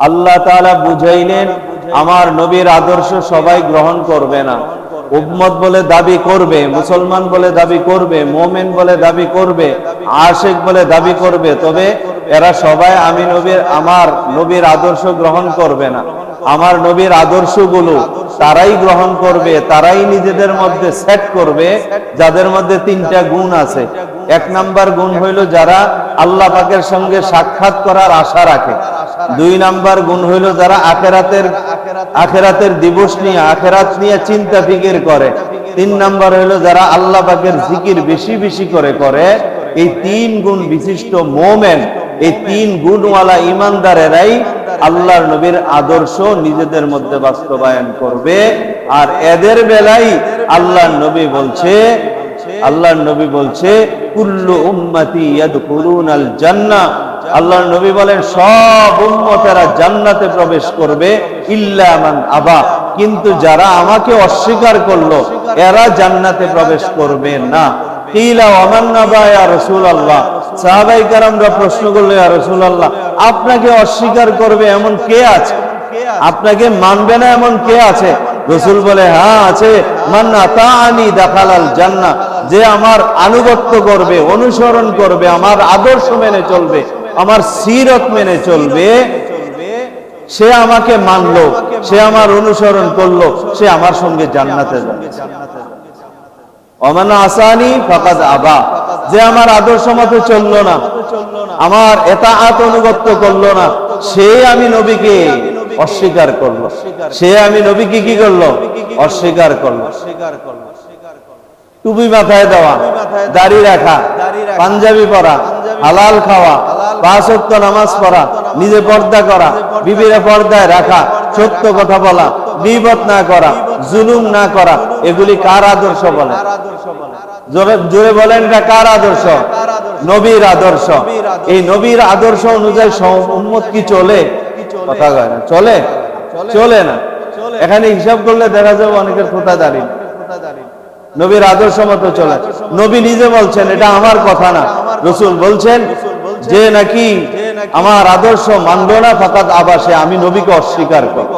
আল্লাহ তাআলা বুঝাইলেন আমার নবীর আদর্শ সবাই গ্রহণ করবে না। উম্মত বলে দাবি করবে, মুসলমান বলে দাবি করবে, মুমিন বলে দাবি করবে, আশিক বলে দাবি করবে, তবে এরা সবাই আমার নবীর আদর্শ গ্রহণ করবে না। আমার নবীর আদর্শগুলো তারাই গ্রহণ করবে, তারাই নিজেদের মধ্যে সেট করবে যাদের মধ্যে তিনটা গুণ আছে। এক নাম্বার গুণ হইল যারা আল্লাহ পাকের সঙ্গে সাক্ষাৎ করার আশা রাখে। দুই নাম্বার গুণ হইল যারা আখেরাতের দিবস নিয়ে, আখেরাত নিয়ে চিন্তা ফিকির করে। তিন নাম্বার হইল যারা আল্লাহ পাকের জিকির বেশি বেশি করে। এই তিন গুণ বিশিষ্ট মোমেন, এই তিন গুণওয়ালা ইমানদারেরাই আল্লাহর নবীর আদর্শ নিজেদের মধ্যে বাস্তবায়ন করবে। আর এদের বেলায় আল্লাহর নবী বলছে কুল্লু উম্মতি ইয়াদখুলুনাল জান্নাহ। আল্লাহর নবী বলেন সব উম্মতেরা জান্নাতে প্রবেশ করবে ইল্লা মান আবা, কিন্তু যারা আমাকে অস্বীকার করলো এরা জান্নাতে প্রবেশ করবে না। কিলা ওয়া মান আবা ইয়া রাসূলুল্লাহ, সাহাবায়ে কেরামরা প্রশ্ন করলো ইয়া রাসূলুল্লাহ, আপনাকে অস্বীকার করবে এমন কে আছে? আপনাকে মানবে না এমন কে আছে? রাসূল বলে হ্যাঁ আছে, মান আতাআনি দাখালাল জান্নাহ, যে আমার আনুগত্য করবে, অনুসরণ করবে, আমার আদর্শ মেনে চলবে, আমার সিরত মেনে চলবে, সে আমাকে মানলো, সে আমার অনুসরণ করলো, সে আমার সঙ্গে জান্নাতে যাবে। ওমান আসানি ফাকাদ আবা, যে আমার আদর্শ মতো চললো না, আমার ইতাআত অনুগত্য করলো না, সে আমি নবীকে অস্বীকার করলো, সে আমি নবীকে কি করলো? অস্বীকার করলো। টুপি মাথায় দেওয়া, দাড়ি রাখা, পাঞ্জাবি পরা, হালাল খাওয়া, 5 ওয়াক্ত নামাজ পড়া, নিজে পর্দা করা, বিবিরে পর্দায় রাখা, সত্য কথা বলা, গীবত না করা, জুলুম না করা, এগুলি কার আদর্শ বলে? জোরে বলেন, এটা কার আদর্শ? নবীর আদর্শ। এই নবীর আদর্শ অনুযায়ী উম্মত কি চলে? কথা কয় না, চলে? চলে না। এখানে হিসাব করলে দেখা যাবে অনেকের খোঁতা দাঁড়িয়ে নবীর আদর্শ মতো চলে। নবী নিজে বলছেন, এটা আমার কথা না, রাসূল বলছেন যে নাকি আমার আদর্শ মানলো না ফাকাদ আবা, সে আমি নবীকে অস্বীকার করব।